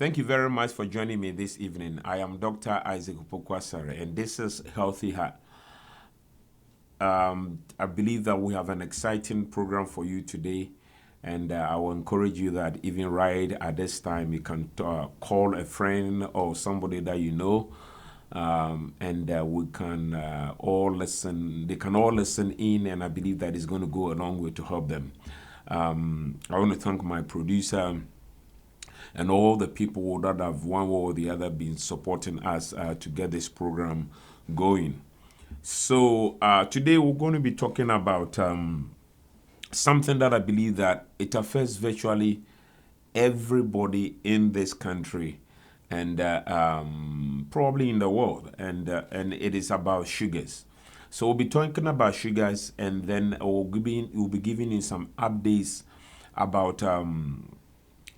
Thank you very much for joining me this evening. I am Dr. Isaac Opoku-Asare, and this is Healthy Heart. I believe that we have an exciting program for you today, and I will encourage you that even right at this time, you can call a friend or somebody that you know, and we can all listen. They can all listen in, and I believe that is going to go a long way to help them. I want to thank my producer and all the people that have one way or the other been supporting us to get this program going. So today we're going to be talking about something that I believe that it affects virtually everybody in this country and probably in the world, and it is about sugars. So we'll be talking about sugars, and then we'll be giving you some updates about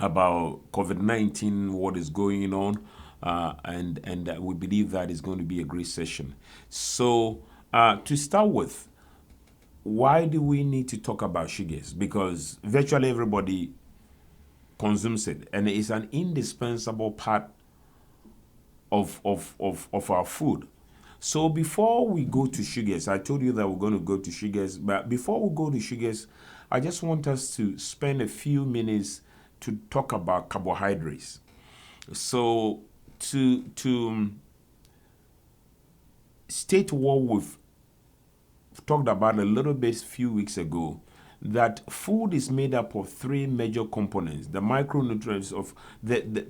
COVID-19, what is going on, and we believe that is going to be a great session. So to start with, why do we need to talk about sugars? Because virtually everybody consumes it, and it is an indispensable part of our food. So before we go to sugars, I told you that we're going to go to sugars, but before we go to sugars, I just want us to spend a few minutes to talk about carbohydrates. So to state what we've talked about a little bit a few weeks ago, that food is made up of three major components. The micronutrients of the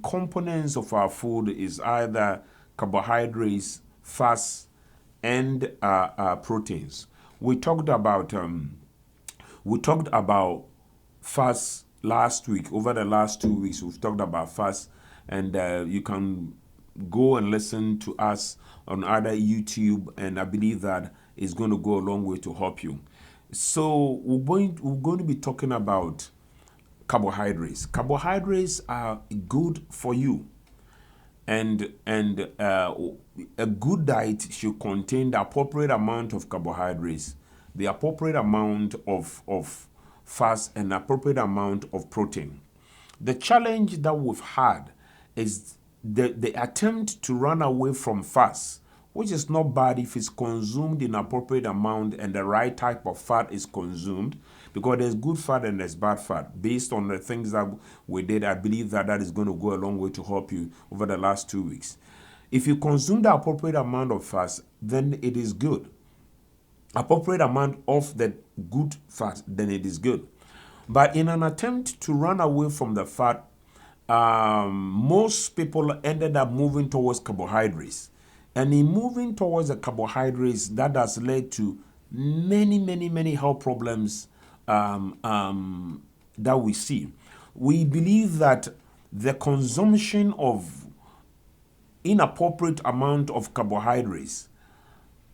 components of our food is either carbohydrates, fats, and proteins. We talked about fats last week. Over the last 2 weeks, we've talked about fats, and you can go and listen to us on other YouTube, and I believe that is going to go a long way to help you. So we're going to be talking about carbohydrates. Carbohydrates are good for you, and a good diet should contain the appropriate amount of carbohydrates, the appropriate amount of fats, and appropriate amount of protein. The challenge that we've had is the attempt to run away from fats, which is not bad if it's consumed in appropriate amount and the right type of fat is consumed, because there's good fat and there's bad fat. Based on the things that we did, I believe that is going to go a long way to help you over the last 2 weeks. If you consume the appropriate amount of fats, then it is good. Appropriate amount of the good fat, then it is good. But in an attempt to run away from the fat, most people ended up moving towards carbohydrates. And in moving towards the carbohydrates, that has led to many health problems that we see. We believe that the consumption of inappropriate amount of carbohydrates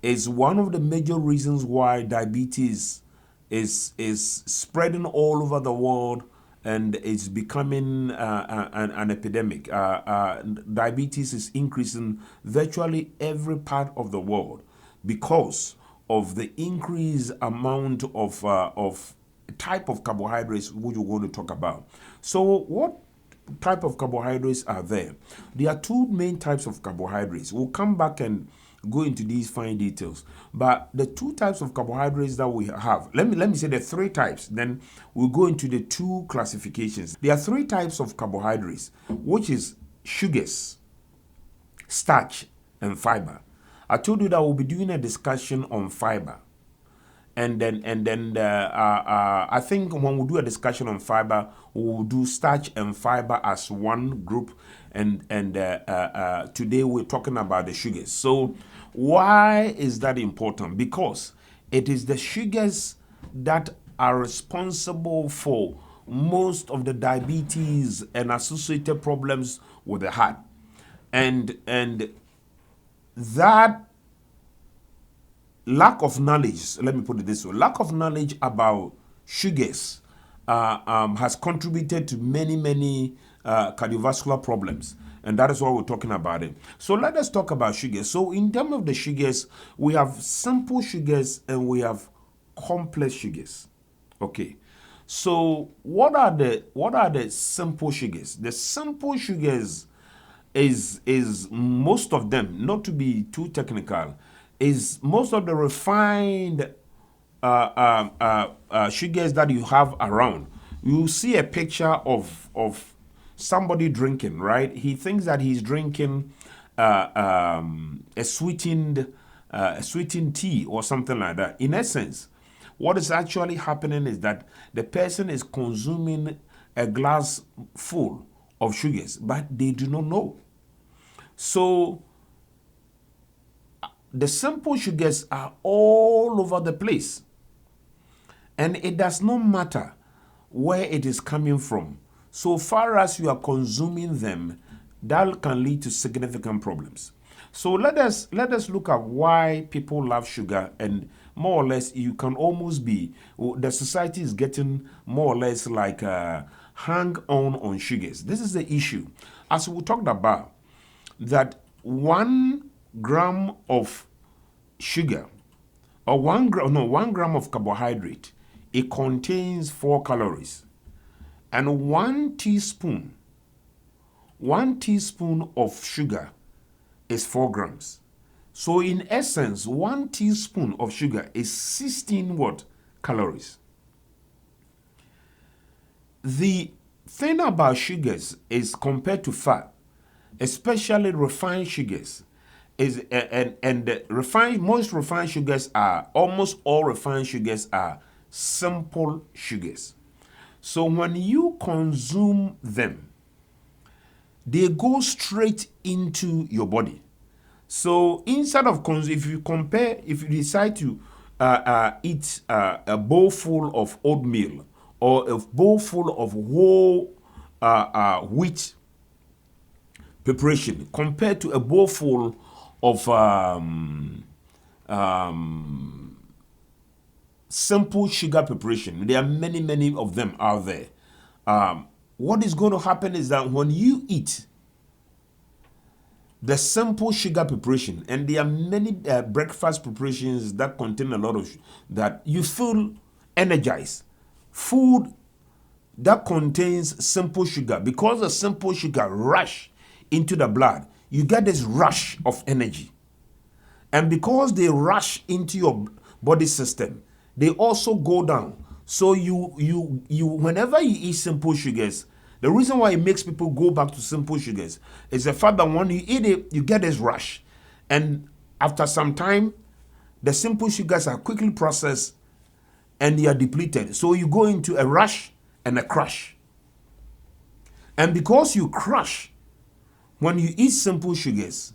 is one of the major reasons why diabetes is spreading all over the world, and it's becoming an epidemic. Diabetes is increasing virtually every part of the world because of the increased amount of type of carbohydrates which we're going to talk about. So what type of carbohydrates are there? There are two main types of carbohydrates. We'll come back and go into these fine details. But the two types of carbohydrates that we have, let me say the three types, then we'll go into the two classifications. There are three types of carbohydrates, which is sugars, starch, and fiber. I told you that we'll be doing a discussion on fiber. And then I think when we do a discussion on fiber, we'll do starch and fiber as one group. And today we're talking about the sugars. So why is that important? Because it is the sugars that are responsible for most of the diabetes and associated problems with the heart. And that lack of knowledge, let me put it this way, lack of knowledge about sugars has contributed to many cardiovascular problems. And that is why we're talking about it. So let us talk about sugars. So in terms of the sugars, we have simple sugars and we have complex sugars. Okay. So what are the simple sugars? The simple sugars is most of them, not to be too technical, is most of the refined sugars that you have around. You see a picture of somebody drinking, right? He thinks that he's drinking a sweetened tea or something like that. In essence, what is actually happening is that the person is consuming a glass full of sugars, but they do not know. So the simple sugars are all over the place. And it does not matter where it is coming from. So far as you are consuming them, that can lead to significant problems. So let us look at why people love sugar, and more or less you can almost be, the society is getting more or less like hang on sugars. This is the issue. As we talked about, that 1 gram of sugar, or 1 gram of carbohydrate, it contains 4 calories, and 1 teaspoon of sugar is 4 grams. So in essence, 1 teaspoon of sugar is 16 what calories. The thing about sugars is, compared to fat, especially refined sugars, is and the refined most refined sugars are almost all refined sugars are simple sugars. So when you consume them, they go straight into your body. So instead of if you decide to eat a bowl full of oatmeal or a bowl full of whole wheat preparation, compared to a bowl full of simple sugar preparation, there are many of them out there. What is going to happen is that when you eat the simple sugar preparation, and there are many breakfast preparations that contain a lot of that, you feel energized. Food that contains simple sugar, because the simple sugar rush into the blood, you get this rush of energy. And because they rush into your body system, they also go down. So you whenever you eat simple sugars, the reason why it makes people go back to simple sugars is the fact that when you eat it, you get this rush. And after some time, the simple sugars are quickly processed and they are depleted. So you go into a rush and a crash. And because you crash, when you eat simple sugars,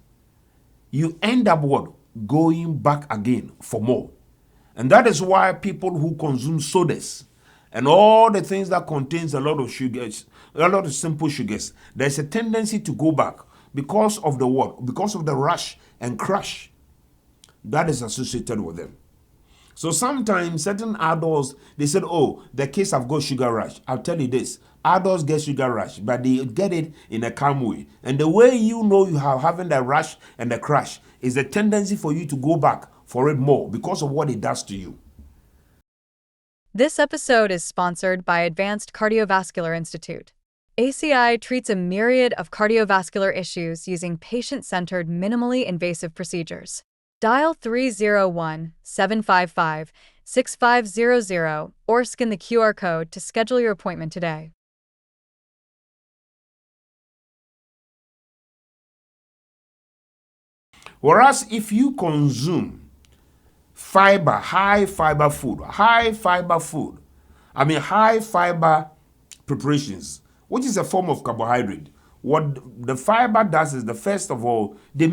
you end up what? Going back again for more. And that is why people who consume sodas and all the things that contains a lot of sugars, a lot of simple sugars, there's a tendency to go back because of the what? Because of the rush and crash that is associated with them. So sometimes certain adults, they said, oh, the kids have got sugar rush. I'll tell you this, adults get sugar rush, but they get it in a calm way. And the way you know you are having the rush and the crash is the tendency for you to go back for it more because of what it does to you. This episode is sponsored by Advanced Cardiovascular Institute. ACI treats a myriad of cardiovascular issues using patient-centered, minimally invasive procedures. Dial 301-755-6500 or scan the QR code to schedule your appointment today. Whereas if you consume high fiber preparations, which is a form of carbohydrate, what the fiber does is, the first of all, they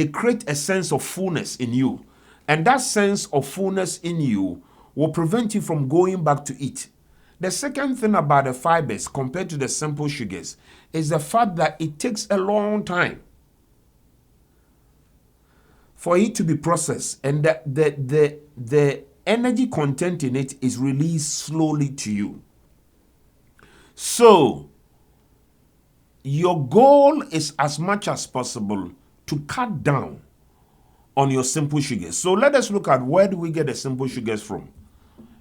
create a sense of fullness in you. And that sense of fullness in you will prevent you from going back to eat. The second thing about the fibers compared to the simple sugars is the fact that it takes a long time for it to be processed, and the energy content in it is released slowly to you. So your goal is, as much as possible, to cut down on your simple sugars. So let us look at, where do we get the simple sugars from?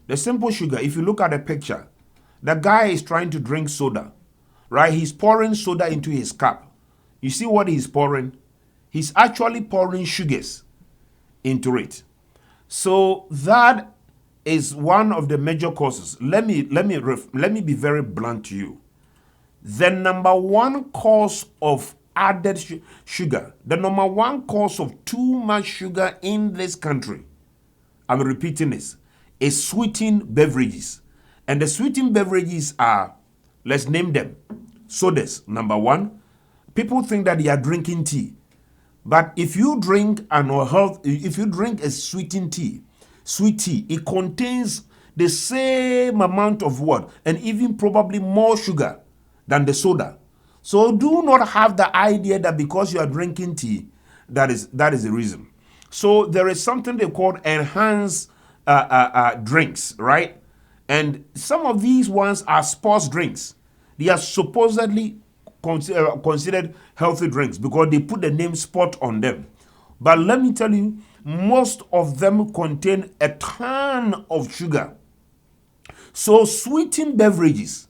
The simple sugar, if you look at the picture, The guy is trying to drink soda, right? He's pouring soda into his cup. You see what he's pouring? He's actually pouring sugars into it. So that is one of the major causes. Let me be very blunt to you. The number one cause of added sugar, the number one cause of too much sugar in this country, I'm repeating this, is sweetened beverages. And the sweetened beverages are, let's name them, sodas, number one. People think that they are drinking tea. But if you drink if you drink a sweetened tea, sweet tea, it contains the same amount of what, and even probably more sugar than the soda. So do not have the idea that because you are drinking tea, that is the reason. So there is something they call enhanced drinks, right? And some of these ones are sports drinks. They are supposedly considered healthy drinks because they put the name sport on them. But let me tell you, most of them contain a ton of sugar. So sweetened beverages,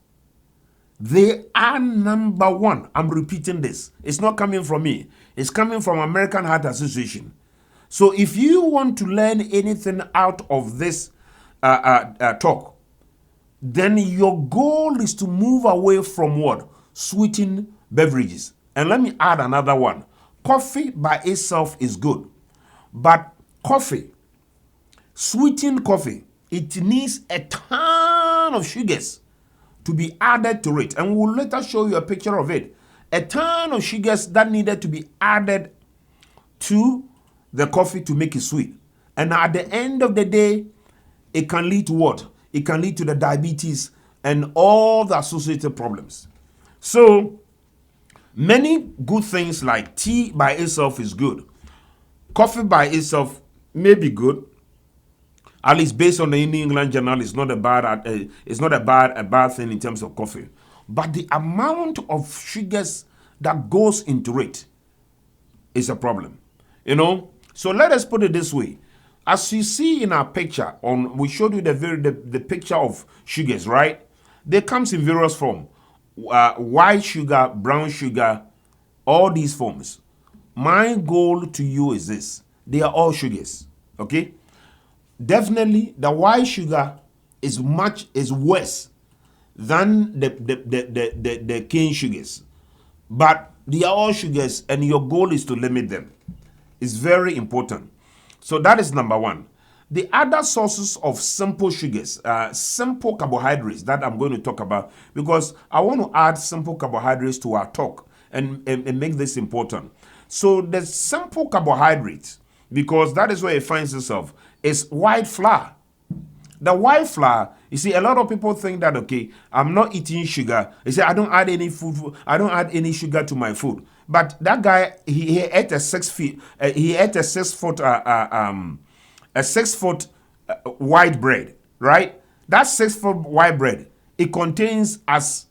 they are number one. I'm repeating this. It's not coming from me. It's coming from American Heart Association. So if you want to learn anything out of this talk, then your goal is to move away from what? Sweetened beverages. And let me add another one. Coffee by itself is good. But coffee, sweetened coffee, it needs a ton of sugars to be added to it. And we'll later show you a picture of it. A ton of sugars that needed to be added to the coffee to make it sweet. And at the end of the day, it can lead to what? It can lead to the diabetes and all the associated problems. So, many good things like tea by itself is good. Coffee by itself may be good. At least based on the New England Journal, it's not a bad thing in terms of coffee. But the amount of sugars that goes into it is a problem. So let us put it this way. As you see in our picture, we showed you the picture of sugars, right? They comes in various forms. White sugar, brown sugar, all these forms. My goal to you is this. They are all sugars, okay? Definitely, the white sugar is worse than the cane sugars. But they are all sugars, and your goal is to limit them. It's very important. So that is number one. The other sources of simple sugars, simple carbohydrates that I'm going to talk about, because I want to add simple carbohydrates to our talk and make this important. So the simple carbohydrates, because that is where it finds itself, is white flour. The white flour, you see, a lot of people think that, okay, I'm not eating sugar. They say, I don't add any sugar to my food. But that guy, he ate a 6 feet, he ate a 6 foot, white bread, right? That 6 foot white bread, it contains as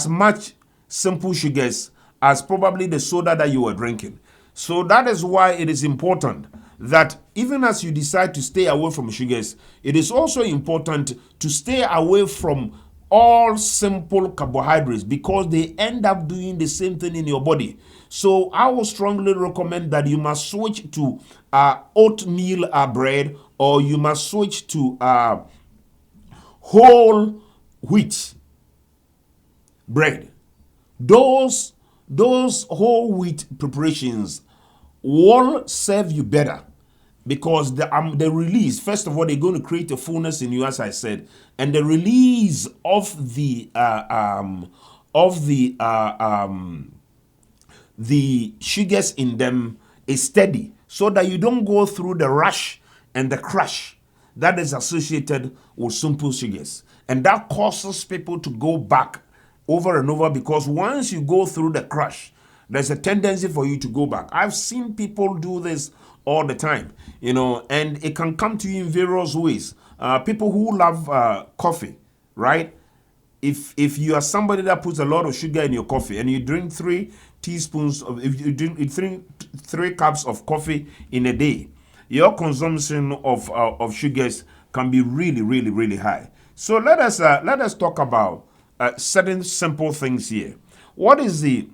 much simple sugars as probably the soda that you were drinking. So that is why it is important that even as you decide to stay away from sugars, it is also important to stay away from all simple carbohydrates because they end up doing the same thing in your body. So I would strongly recommend that you must switch to oatmeal bread, or you must switch to whole wheat bread. Those whole wheat preparations will serve you better because the release, first of all, they're going to create a fullness in you, as I said, and the release of the sugars in them is steady, so that you don't go through the rush and the crash that is associated with simple sugars, and that causes people to go back over and over, because once you go through the crash, there's a tendency for you to go back. I've seen people do this all the time, and it can come to you in various ways. People who love coffee, right? If you are somebody that puts a lot of sugar in your coffee and you drink 3 teaspoons of, if you drink 3 cups of coffee in a day, your consumption of sugars can be really, really, really high. So let us talk about certain simple things here. What is the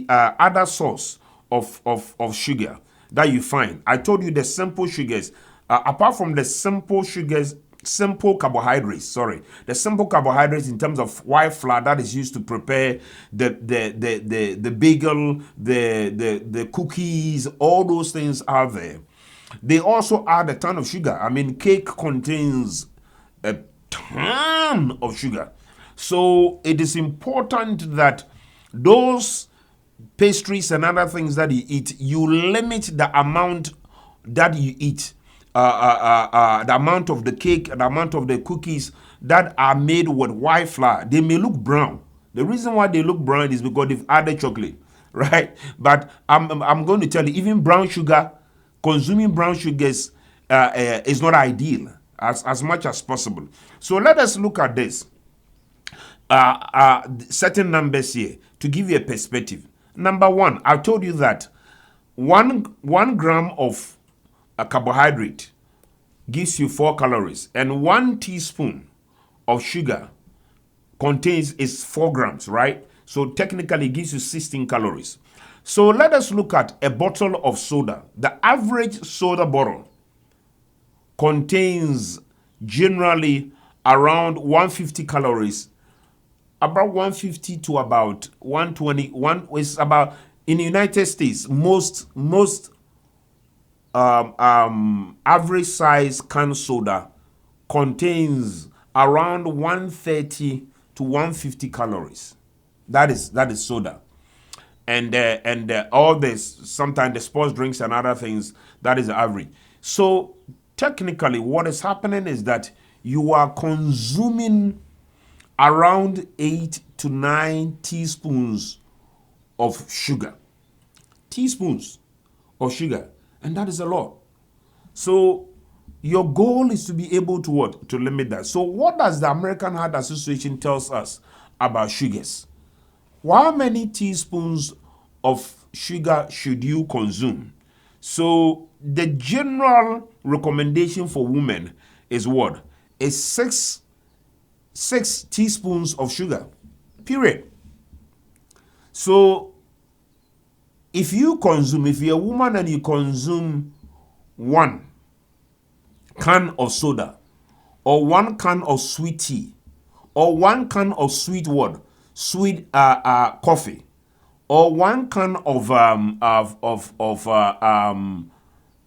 other source of sugar that you find? I told you the simple sugars. Apart from the simple sugars, simple carbohydrates. Sorry, the simple carbohydrates in terms of white flour that is used to prepare the bagel, the cookies. All those things are there. They also add a ton of sugar. I mean, cake contains a ton of sugar. So it is important that those pastries and other things that you eat, you limit the amount that you eat. The amount of the cake, the amount of the cookies that are made with white flour. They may look brown. The reason why they look brown is because they've added chocolate, right? But I'm going to tell you, even brown sugar, consuming brown sugars is not ideal as much as possible. So let us look at this. Certain numbers here to give you a perspective. Number one, I told you that one gram of a carbohydrate gives you 4 calories, and 1 teaspoon of sugar contains is 4 grams, right? So technically, it gives you 16 calories. So let us look at a bottle of soda. The average soda bottle contains generally around 150 calories, about 150 to about 120. One is about, in the United States, most average size can soda contains around 130 to 150 calories. That is soda. And all this, sometimes the sports drinks and other things, that is the average. So technically what is happening is that you are consuming around 8 to 9 teaspoons of sugar. Teaspoons of sugar. And that is a lot. So your goal is to be able to what? To limit that. So what does the American Heart Association tells us about sugars? How many teaspoons of sugar should you consume? So the general recommendation for women is what? Is six teaspoons of sugar. Period. So if you're a woman and you consume 1 can of soda, or 1 can of sweet tea, or 1 can of sweet what? Sweet coffee, or 1 can of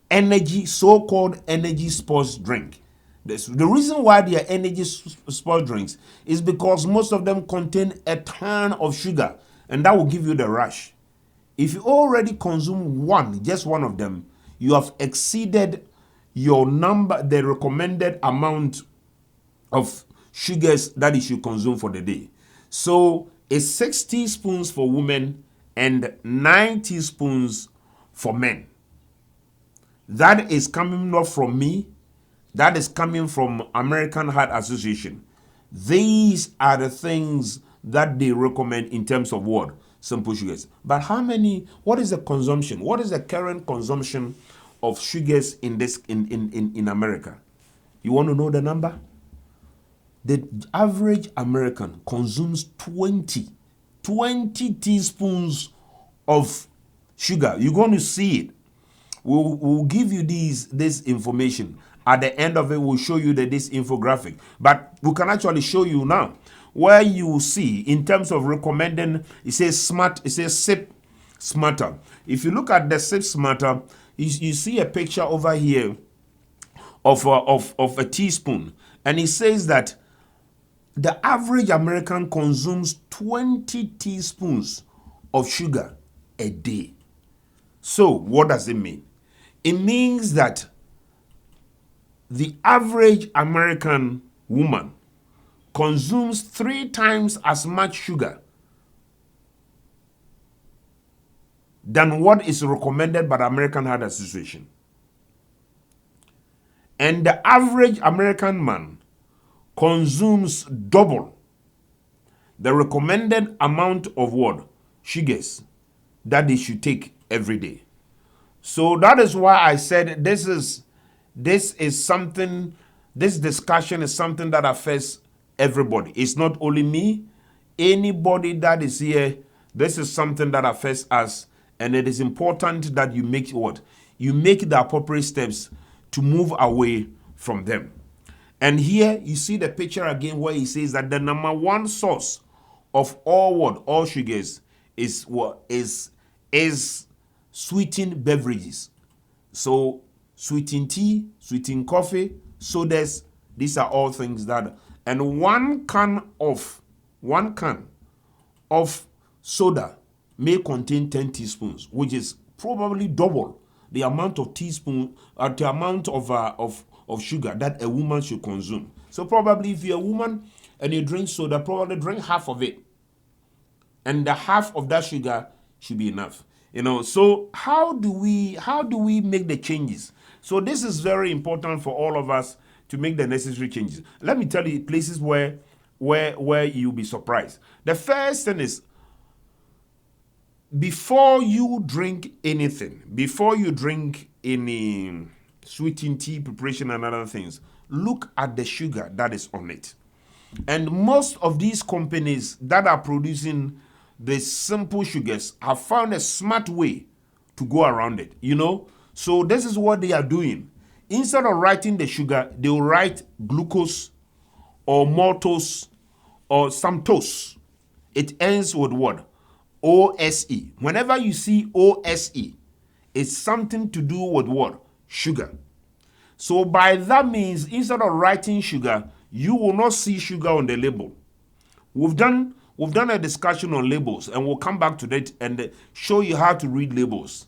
energy, so-called energy sports drink. The reason why they are energy sports drinks is because most of them contain a ton of sugar, and that will give you the rush. If you already consume just one of them, you have exceeded your number, the recommended amount of sugars that you should consume for the day. So it's 6 teaspoons for women and 9 teaspoons for men. That is coming not from me. That is coming from American Heart Association. These are the things that they recommend in terms of what? Simple sugars. But what is the consumption? What is the current consumption of sugars in America? You want to know the number? The average American consumes 20 teaspoons of sugar. You're going to see it. We'll give you this information. At the end of it, we'll show you this infographic. But we can actually show you now, where you will see in terms of recommending, it says sip smarter. If you look at the sip smarter, you see a picture over here of a teaspoon, and it says that the average American consumes 20 teaspoons of sugar a day. So what does it mean? It means that the average American woman consumes 3 times as much sugar than what is recommended by the American Heart Association. And the average American man consumes double the recommended amount of what? Sugars that they should take every day. So that is why I said this is something this discussion is something that affects everybody. It's not only me. Anybody that is here, this is something that affects us, and it is important that you make what? You make the appropriate steps to move away from them. And here you see the picture again where he says that the number one source of all sugars is what is sweetened beverages. So sweetened tea, sweetened coffee, sodas, these are all things that, and one can of soda may contain 10 teaspoons, which is probably double the amount of the amount of sugar that a woman should consume. So probably if you're a woman and you drink soda, probably drink half of it. And the half of that sugar should be enough. So how do we make the changes? So this is very important for all of us to make the necessary changes. Let me tell you places where you'll be surprised. The first thing is, before you drink anything, before you drink any sweetened tea preparation and other things, look at the sugar that is on it. And most of these companies that are producing the simple sugars have found a smart way to go around it, So this is what they are doing. Instead of writing the sugar, they will write glucose or maltose or sucrose. It ends with what? OSE. Whenever you see OSE, it's something to do with what? Sugar. So by that means, instead of writing sugar, you will not see sugar on the label. We've done a discussion on labels, and we'll come back to that and show you how to read labels.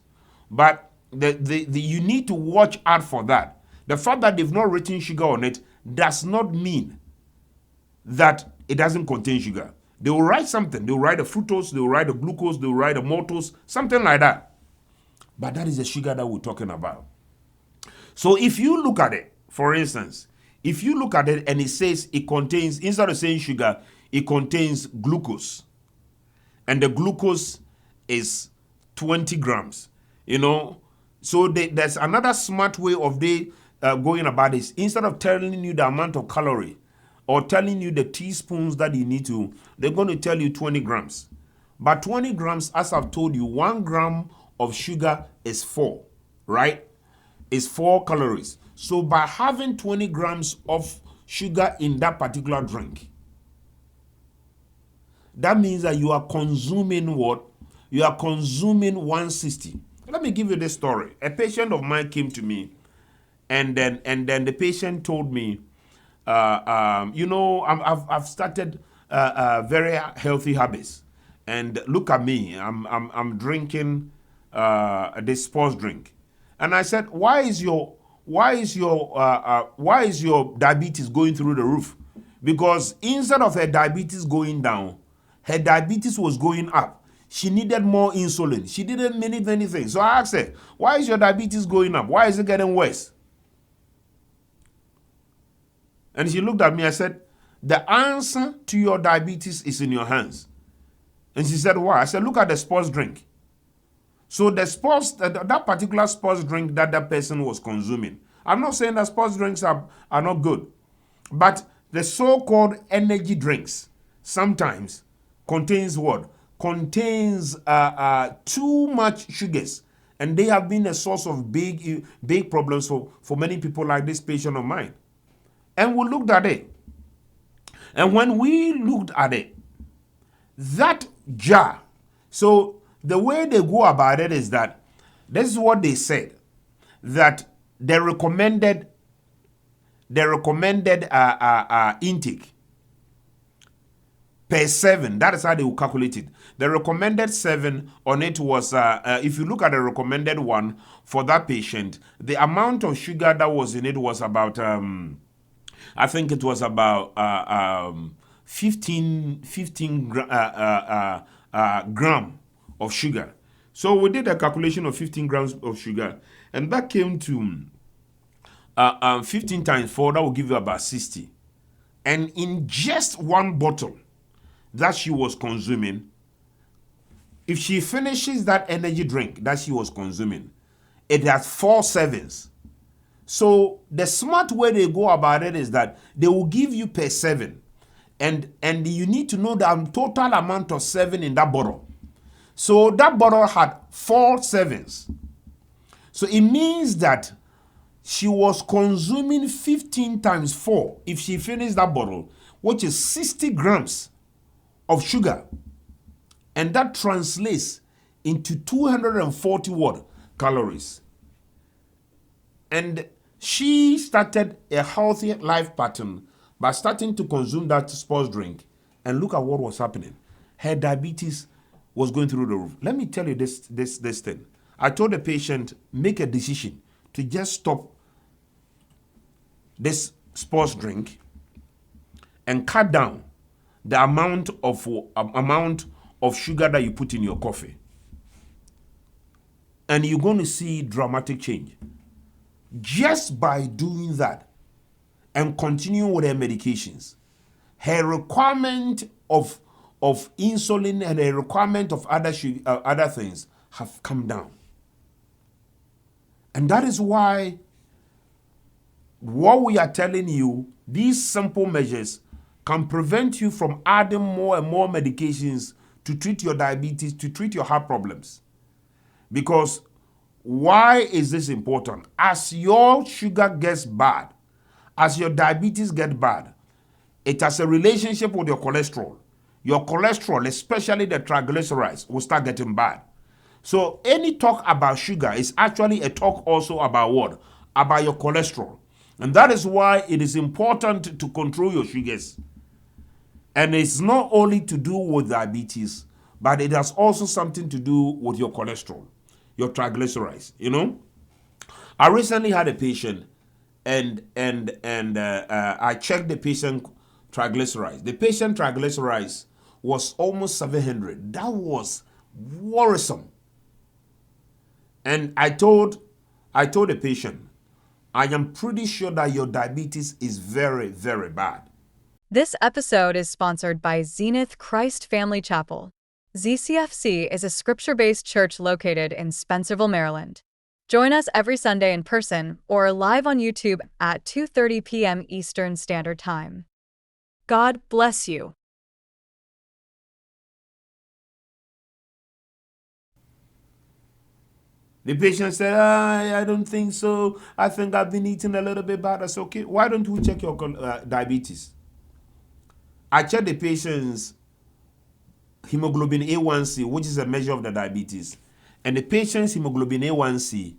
But you need to watch out for that. The fact that they've not written sugar on it does not mean that it doesn't contain sugar. They will write something. They will write a fructose, they will write a glucose, they will write a maltose, something like that. But that is the sugar that we're talking about. So if you look at it, for instance, if you look at it and it says it contains, instead of saying sugar, it contains glucose. And the glucose is 20 grams. So there's another smart way of going about this. Instead of telling you the amount of calorie or telling you the teaspoons that you need to, they're going to tell you 20 grams. But 20 grams, as I've told you, 1 gram of sugar is 4, right? Is 4 calories. So by having 20 grams of sugar in that particular drink, that means that you are consuming what? You are consuming 160. Let me give you this story. A patient of mine came to me, and then the patient told me, I've started very healthy habits, and look at me, I'm drinking this sports drink, and I said, why is your diabetes going through the roof? Because instead of her diabetes going down, her diabetes was going up. She needed more insulin. She didn't need anything. So I asked her, why is your diabetes going up? Why is it getting worse? And she looked at me. I said, the answer to your diabetes is in your hands. And she said, why? I said, look at the sports drink. So that particular sports drink that person was consuming. I'm not saying that sports drinks are not good. But the so-called energy drinks sometimes contains what? Contains too much sugars. And they have been a source of big problems for many people like this patient of mine. And we looked at it. And when we looked at it, that jar, so the way they go about it is that this is what they said, that the recommended intake per 7, that is how they will calculate it. The recommended 7 on it was, if you look at the recommended one for that patient, the amount of sugar that was in it was about, I think it was about 15 gram of sugar. So we did a calculation of 15 grams of sugar, and that came to 15 times 4, that will give you about 60. And in just one bottle that she was consuming, if she finishes that energy drink that she was consuming, it has 4 servings. So the smart way they go about it is that they will give you per 7. And you need to know the total amount of 7 in that bottle. So that bottle had 4 sevens. So it means that she was consuming 15 times 4 if she finished that bottle, which is 60 grams of sugar. And that translates into 240 what? Calories. And she started a healthy life pattern by starting to consume that sports drink. And look at what was happening. Her diabetes was going through the roof. Let me tell you this thing. I told the patient, make a decision to just stop this sports drink and cut down the amount of sugar that you put in your coffee. And you're going to see dramatic change. Just by doing that and continuing with her medications, her requirement of insulin and her requirement of other things have come down. And that is why what we are telling you, these simple measures can prevent you from adding more and more medications to treat your diabetes, to treat your heart problems. Because why is this important? As your sugar gets bad, as your diabetes gets bad, it has a relationship with your cholesterol. Your cholesterol, especially the triglycerides, will start getting bad. So any talk about sugar is actually a talk also about what? About your cholesterol. And that is why it is important to control your sugars. And it's not only to do with diabetes, but it has also something to do with your cholesterol, your triglycerides. I recently had a patient, and I checked the patient triglycerides. The patient triglycerides was almost 700. That was worrisome. And I told the patient, I am pretty sure that your diabetes is very, very bad. This episode is sponsored by Zenith Christ Family Chapel. ZCFC is a scripture-based church located in Spencerville, Maryland. Join us every Sunday in person or live on YouTube at 2:30 p.m. Eastern Standard Time. God bless you. The patient said, I don't think so. I think I've been eating a little bit bad. That's okay. Why don't we check your diabetes? I checked the patient's hemoglobin A1C, which is a measure of the diabetes. And the patient's hemoglobin A1C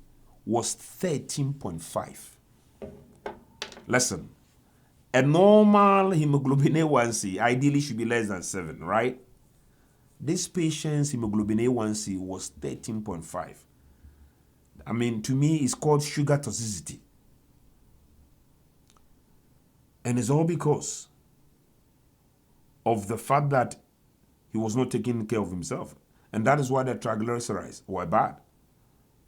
was 13.5. Listen, a normal hemoglobin A1C ideally should be less than 7, right? This patient's hemoglobin A1C was 13.5. I mean, to me, it's called sugar toxicity. And it's all because of the fact that he was not taking care of himself. And that is why the triglycerides were bad.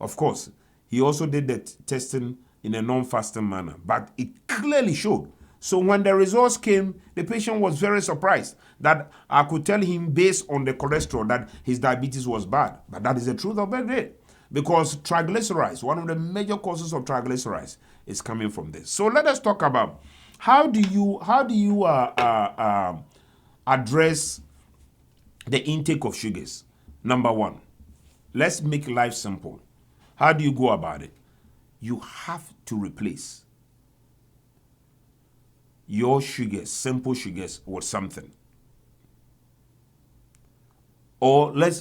Of course, he also did the testing in a non-fasting manner, but it clearly showed. So when the results came, the patient was very surprised that I could tell him based on the cholesterol that his diabetes was bad. But that is the truth of it. Because triglycerides, one of the major causes of triglycerides, is coming from this. So let us talk about how do you address the intake of sugars. Number one, let's make life simple. How do you go about it? You have to replace your sugars, simple sugars, with something. Or let's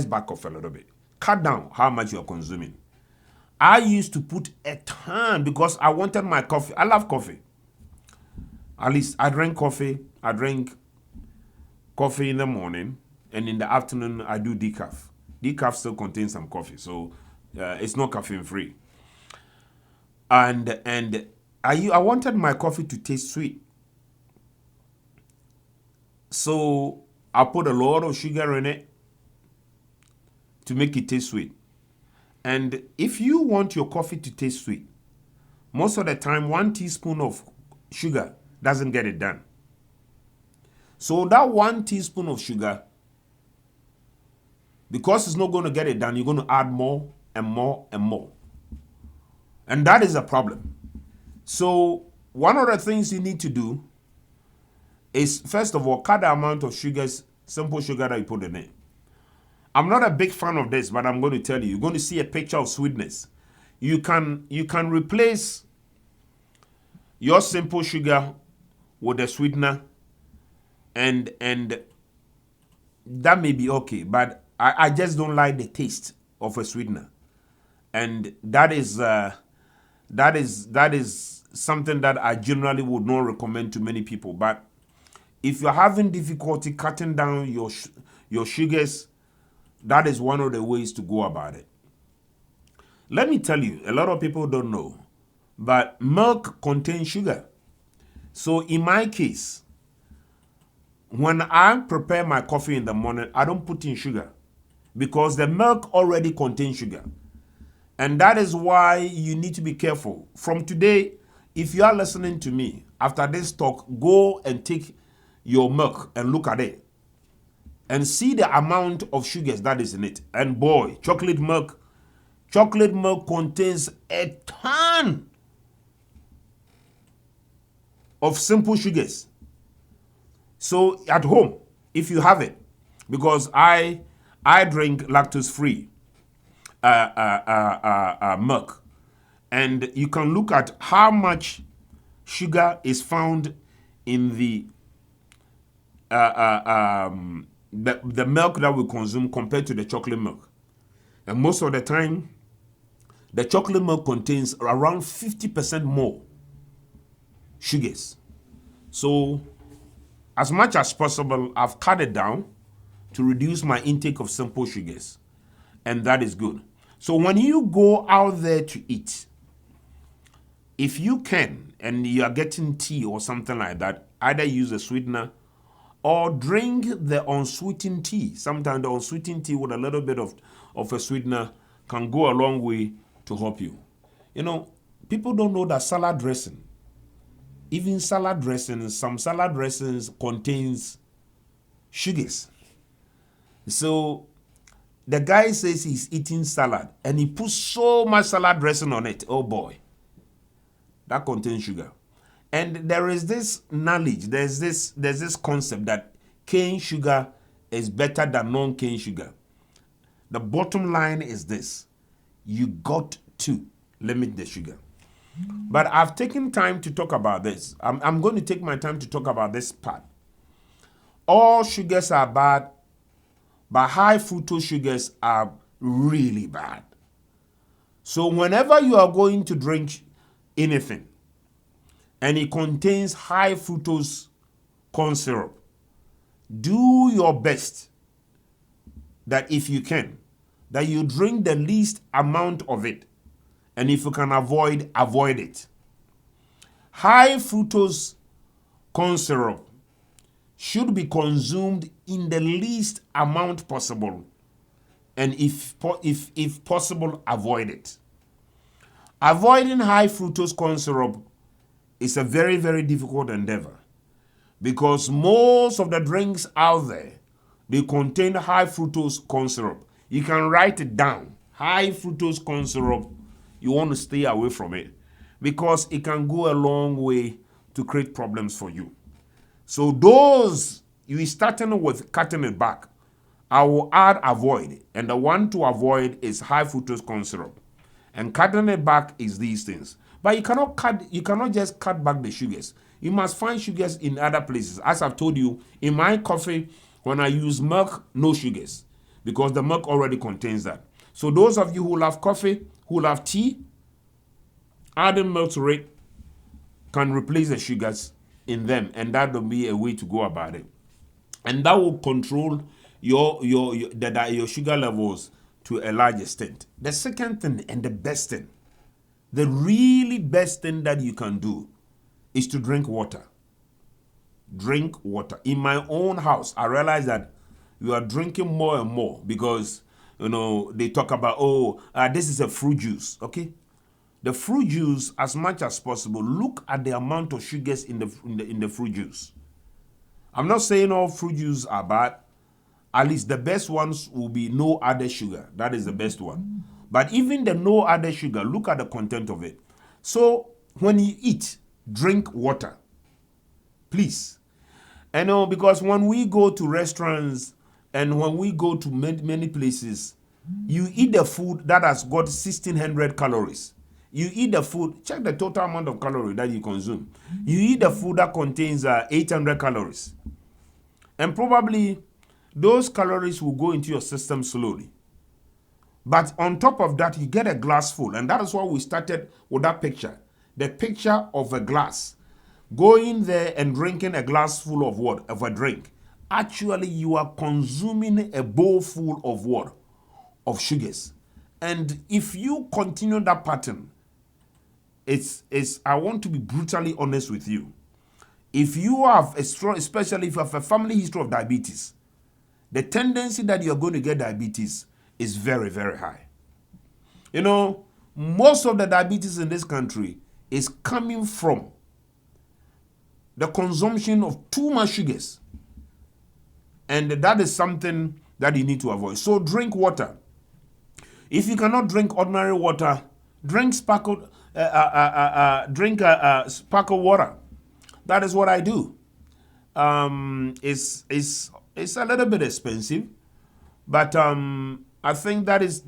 back off a little bit. Cut down how much you're consuming. I used to put a ton because I wanted my coffee. I love coffee. At least I drink coffee. I drink coffee in the morning, and in the afternoon I do decaf. Decaf still contains some coffee, so it's not caffeine free. And I wanted my coffee to taste sweet, so I put a lot of sugar in it to make it taste sweet. And if you want your coffee to taste sweet, most of the time 1 teaspoon of sugar doesn't get it done. So that 1 teaspoon of sugar, because it's not going to get it done, you're going to add more and more and more. And that is a problem. So one of the things you need to do is, first of all, cut the amount of sugars, simple sugar that you put in it. I'm not a big fan of this, but I'm going to tell you. You're going to see a picture of sweetness. You can replace your simple sugar with a sweetener, and that may be okay. But I just don't like the taste of a sweetener, and that is something that I generally would not recommend to many people. But if you're having difficulty cutting down your sugars, that is one of the ways to go about it. Let me tell you, a lot of people don't know, but milk contains sugar. So in my case, when I prepare my coffee in the morning, I don't put in sugar because the milk already contains sugar. And that is why you need to be careful. From today, if you are listening to me, after this talk, go and take your milk and look at it and see the amount of sugars that is in it. And boy, chocolate milk contains a ton of simple sugars. So at home, if you have it, because I drink lactose-free milk, and you can look at how much sugar is found in the milk that we consume compared to the chocolate milk. And most of the time, the chocolate milk contains around 50% more sugars. So as much as possible, I've cut it down to reduce my intake of simple sugars. And that is good. So when you go out there to eat, if you can, and you are getting tea or something like that, either use a sweetener or drink the unsweetened tea. Sometimes the unsweetened tea with a little bit of a sweetener can go a long way to help you. You know, people don't know that salad dressing, even salad dressings, some salad dressings contains sugars. So the guy says he's eating salad and he puts so much salad dressing on it. Oh boy, that contains sugar. And there is this knowledge, there's this concept that cane sugar is better than non-cane sugar. The bottom line is this: you got to limit the sugar. But I've taken time to talk about this. I'm going to take my time to talk about this part. All sugars are bad, but high fructose sugars are really bad. So whenever you are going to drink anything and it contains high fructose corn syrup, do your best that if you can, that you drink the least amount of it. And if you can avoid it. High fructose corn syrup should be consumed in the least amount possible, and if possible, avoid it. Avoiding high fructose corn syrup is a very, very difficult endeavor because most of the drinks out there, they contain high fructose corn syrup. You can write it down. High fructose corn syrup, you want to stay away from it because it can go a long way to create problems for you. So those, you starting with cutting it back, I will add avoid. And the one to avoid is high fructose corn syrup. And cutting it back is these things. But you cannot just cut back the sugars. You must find sugars in other places. As I've told you, in my coffee, when I use milk, no sugars, because the milk already contains that. So those of you who love coffee, who love tea, adding milk to it can replace the sugars in them, and that will be a way to go about it. And that will control your sugar levels to a large extent. The second thing and the best thing, the really best thing that you can do is to drink water. Drink water. In my own house, I realize that we are drinking more and more because, they talk about, this is a fruit juice, okay? The fruit juice, as much as possible, look at the amount of sugars in the fruit juice. I'm not saying all fruit juice are bad. At least the best ones will be no added sugar. That is the best one. But even the no added sugar, look at the content of it. So when you eat, drink water, please. I know, because when we go to restaurants and when we go to many places, you eat the food that has got 1,600 calories. You eat the food, check the total amount of calories that you consume. You eat the food that contains 800 calories. And probably those calories will go into your system slowly. But on top of that, you get a glass full. And that is why we started with that picture. The picture of a glass. Going there and drinking a glass full of what? Of a drink. Actually, you are consuming a bowl full of what? Of sugars. And if you continue that pattern, it's I want to be brutally honest with you. If you have a strong, especially if you have a family history of diabetes, the tendency that you're going to get diabetes is very, very high. You know, most of the diabetes in this country is coming from the consumption of too much sugars. And that is something that you need to avoid. So drink water. If you cannot drink ordinary water, drink sparkle water. That is what I do. It's a little bit expensive, but I think that is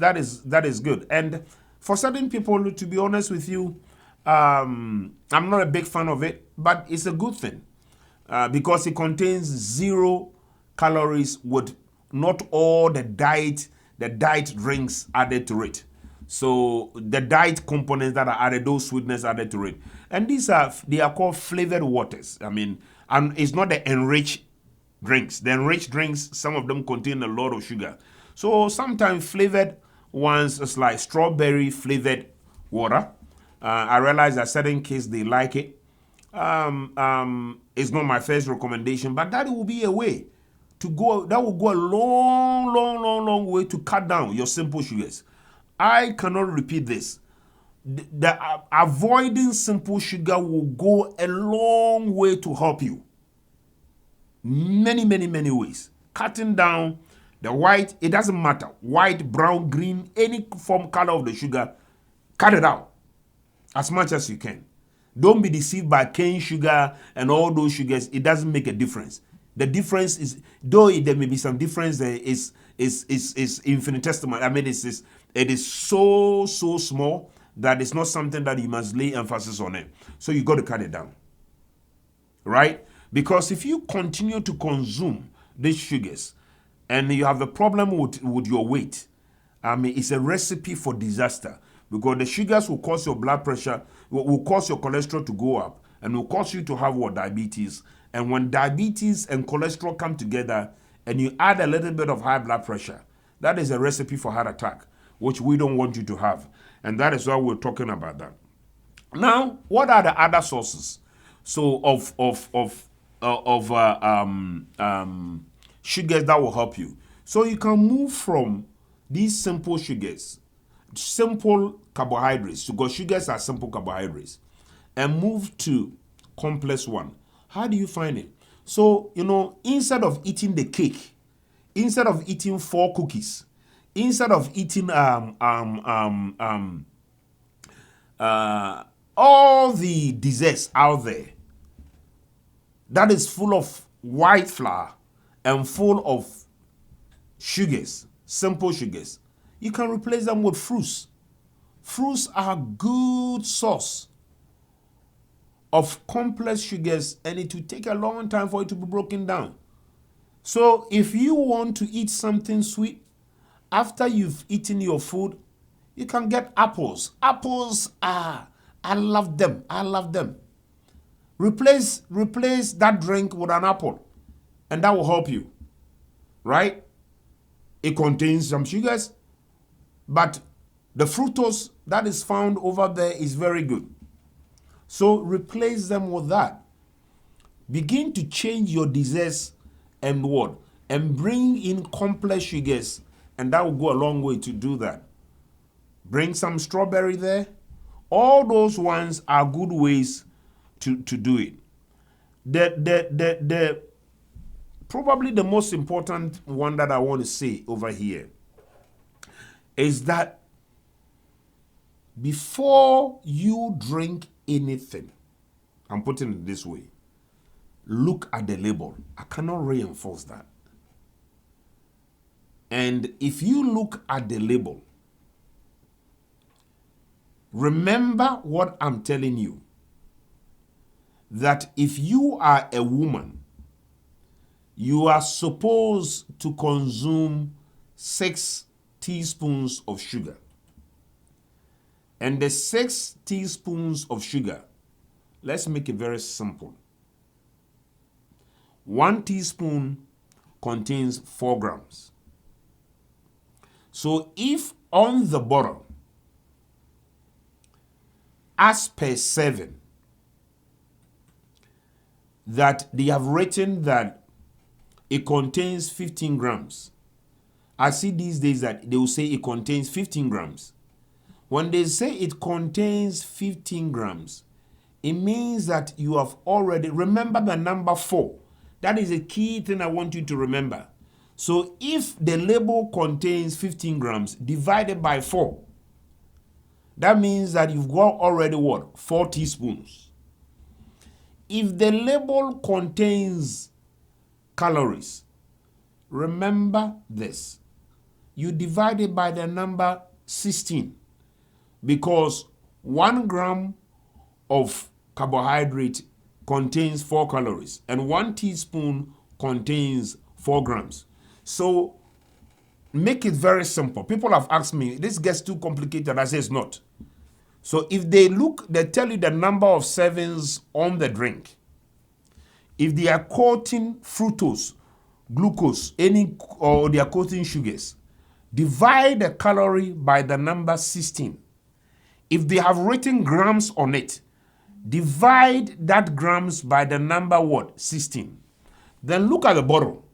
good. And for certain people, to be honest with you, I'm not a big fan of it, but it's a good thing because it contains 0 calories with not all the diet drinks added to it. So the diet components that are added, those sweetness added to it, and they are called flavored waters. I mean, and it's not the enriched drinks. The enriched drinks, some of them contain a lot of sugar. So sometimes flavored ones is like strawberry flavored water. I realize that certain kids they like it. It's not my first recommendation, but that will be a way to go. That will go a long way to cut down your simple sugars. I cannot repeat this. Avoiding simple sugar will go a long way to help you. Many ways. Cutting down the white, it doesn't matter. White, brown, green, any form, color of the sugar, cut it out as much as you can. Don't be deceived by cane sugar and all those sugars. It doesn't make a difference. The difference is, though there may be some difference, there is infinitesimal. I mean, it is so small that it's not something that you must lay emphasis on it. So you got to cut it down, right? Because if you continue to consume these sugars and you have a problem with your weight, I mean, it's a recipe for disaster, because the sugars will cause your blood pressure, will cause your cholesterol to go up, and will cause you to have diabetes. And when diabetes and cholesterol come together and you add a little bit of high blood pressure, that is a recipe for heart attack, which we don't want you to have. And that is why we're talking about that. Now, what are the other sources? So of sugars that will help you. So you can move from these simple sugars, simple carbohydrates, because sugars are simple carbohydrates, and move to complex one. How do you find it? So, instead of eating the cake, instead of eating 4 cookies, instead of eating all the desserts out there that is full of white flour and full of sugars, simple sugars, you can replace them with fruits. Fruits are a good source of complex sugars, and it will take a long time for it to be broken down. So if you want to eat something sweet, after you've eaten your food, you can get apples. Apples are, I love them. Replace that drink with an apple, and that will help you, right? It contains some sugars, but the fructose that is found over there is very good. So replace them with that. Begin to change your desserts and what? And bring in complex sugars, and that will go a long way to do that. Bring some strawberry there. All those ones are good ways to do it. The probably the most important one that I want to say over here is that before you drink anything, I'm putting it this way, look at the label. I cannot reinforce that. And if you look at the label, remember what I'm telling you, that if you are a woman, you are supposed to consume 6 teaspoons of sugar. And the 6 teaspoons of sugar, let's make it very simple. 1 teaspoon contains 4 grams. So if on the bottle, as per 7, that they have written that it contains 15 grams. I see these days that they will say it contains 15 grams. When they say it contains 15 grams, it means that you have already, remember the number 4. That is a key thing I want you to remember. So if the label contains 15 grams divided by 4, that means that you've got already what? 4 teaspoons. If the label contains calories, remember this. You divide it by the number 16, because 1 gram of carbohydrate contains 4 calories and 1 teaspoon contains 4 grams. So make it very simple. People have asked me, this gets too complicated. I say it's not. So if they look, they tell you the number of servings on the drink. If they are quoting fructose, glucose, or they are quoting sugars, divide the calorie by the number 16. If they have written grams on it, divide that grams by the number what? 16. Then look at the bottle.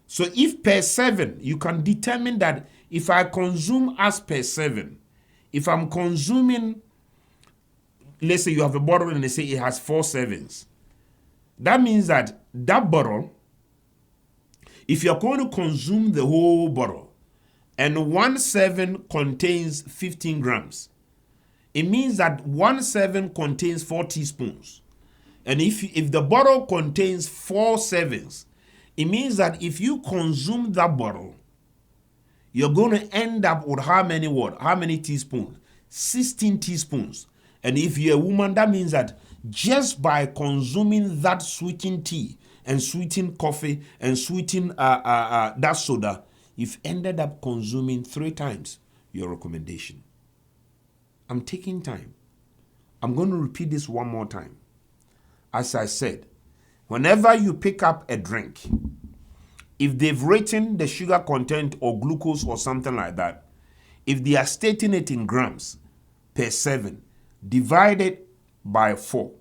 So if per 7, you can determine that if I consume as per 7, if I'm consuming, let's say you have a bottle and they say it has 4 servings. That means that bottle, if you're going to consume the whole bottle and 1 serving contains 15 grams, it means that 1 serving contains 4 teaspoons. And if the bottle contains 4 servings, it means that if you consume that bottle, you're going to end up with how many teaspoons? 16 teaspoons. And if you're a woman, that means that just by consuming that sweetened tea and sweetened coffee and sweetened that soda, you've ended up consuming 3 times your recommendation. I'm taking time. I'm going to repeat this one more time. As I said, whenever you pick up a drink, if they've written the sugar content or glucose or something like that, if they are stating it in grams per 7, divide it by 4.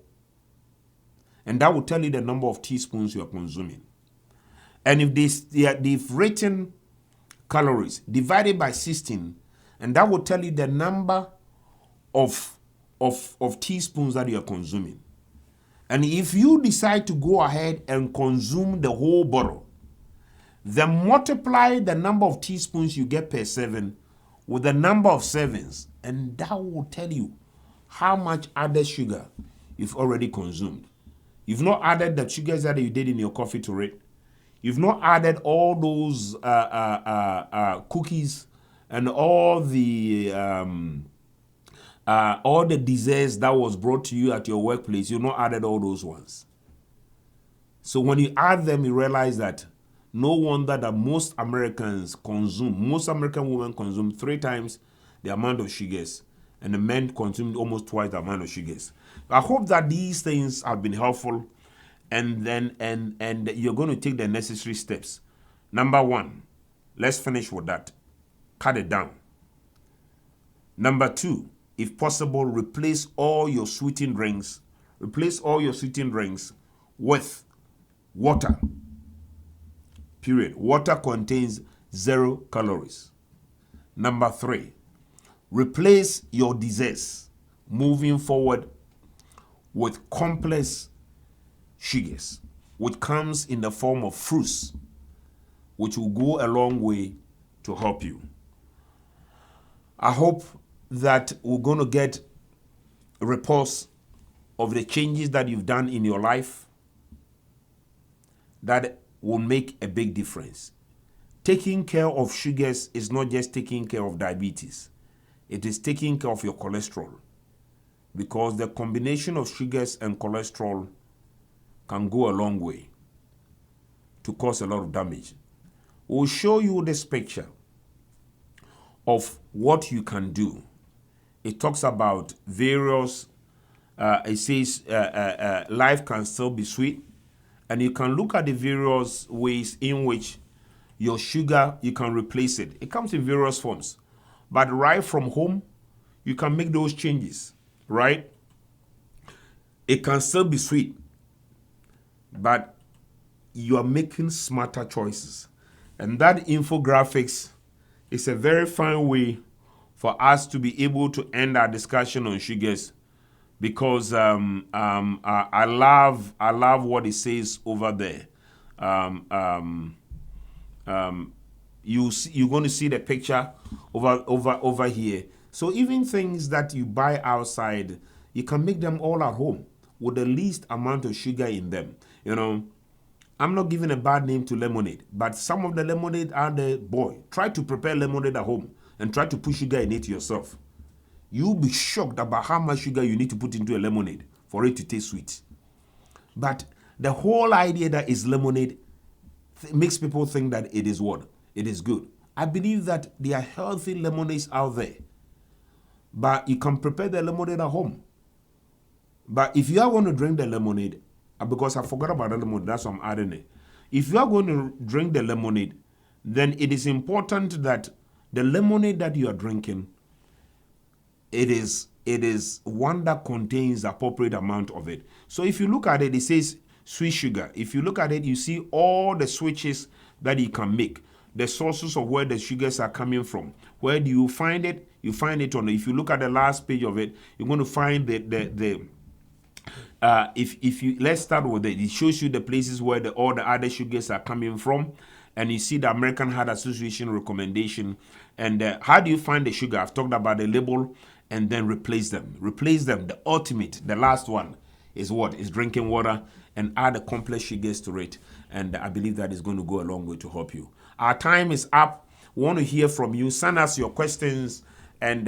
And that will tell you the number of teaspoons you are consuming. And if they've written calories, divide it by 16, and that will tell you the number of teaspoons that you are consuming. And if you decide to go ahead and consume the whole bottle, then multiply the number of teaspoons you get per 7 with the number of servings, and that will tell you how much added sugar you've already consumed. You've not added the sugars that you did in your coffee to it. You've not added all those cookies and all the desserts that was brought to you at your workplace. You've not added all those ones. So when you add them, you realize that no wonder that most American women consume 3 times the amount of sugars, and the men consume almost twice the amount of sugars. I hope that these things have been helpful, and you're going to take the necessary steps. Number 1, let's finish with that. Cut it down. Number 2, if possible, replace all your sweetened drinks with water. Period. Water contains 0 calories. Number 3, replace your desserts moving forward with complex sugars, which comes in the form of fruits, which will go a long way to help you. I hope that we're going to get reports of the changes that you've done in your life that will make a big difference. Taking care of sugars is not just taking care of diabetes. It is taking care of your cholesterol, because the combination of sugars and cholesterol can go a long way to cause a lot of damage. We'll show you this picture of what you can do. It talks about various, it says life can still be sweet, and you can look at the various ways in which your sugar, you can replace it. It comes in various forms, but right from home, you can make those changes, right? It can still be sweet, but you are making smarter choices. And that infographics is a very fine way for us to be able to end our discussion on sugars, because I love what it says over there. You're going to see the picture over here. So even things that you buy outside, you can make them all at home with the least amount of sugar in them. You know, I'm not giving a bad name to lemonade, but some of the lemonade are the boy. Try to prepare lemonade at home and try to put sugar in it yourself. You'll be shocked about how much sugar you need to put into a lemonade for it to taste sweet. But the whole idea that is lemonade makes people think that it is what? It is good. I believe that there are healthy lemonades out there, but you can prepare the lemonade at home. But if you are going to drink the lemonade, because I forgot about the lemonade, that's why I'm adding it. If you are going to drink the lemonade, then it is important that the lemonade that you are drinking, it is one that contains the appropriate amount of it. So if you look at it, it says sweet sugar. If you look at it, you see all the switches that you can make, the sources of where the sugars are coming from. Where do you find it? You find it on, if you look at the last page of it, you're going to find if you, let's start with it. It shows you the places where all the other sugars are coming from, and you see the American Heart Association recommendation. And how do you find the sugar? I've talked about the label, and then replace them. Replace them. The ultimate, the last one is what? Is drinking water, and add the complex sugars to it. And I believe that is going to go a long way to help you. Our time is up. We want to hear from you. Send us your questions, and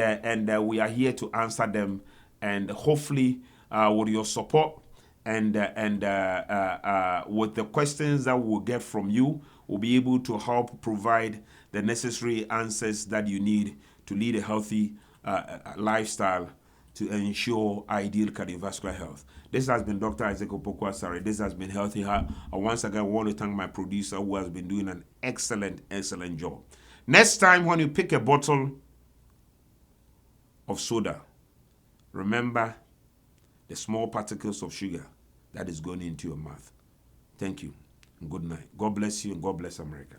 we are here to answer them. And hopefully, with your support and with the questions that we'll get from you, we'll be able to help provide the necessary answers that you need to lead a healthy lifestyle to ensure ideal cardiovascular health. This has been Dr. Isaac Opoku-Asare. This has been Healthy Heart. Once again, I want to thank my producer who has been doing an excellent job. Next time when you pick a bottle of soda, remember the small particles of sugar that is going into your mouth. Thank you and good night. God bless you and God bless America.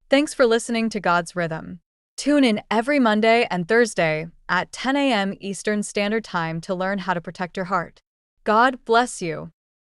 Thanks for listening to God's Rhythm. Tune in every Monday and Thursday at 10 a.m. Eastern Standard Time to learn how to protect your heart. God bless you.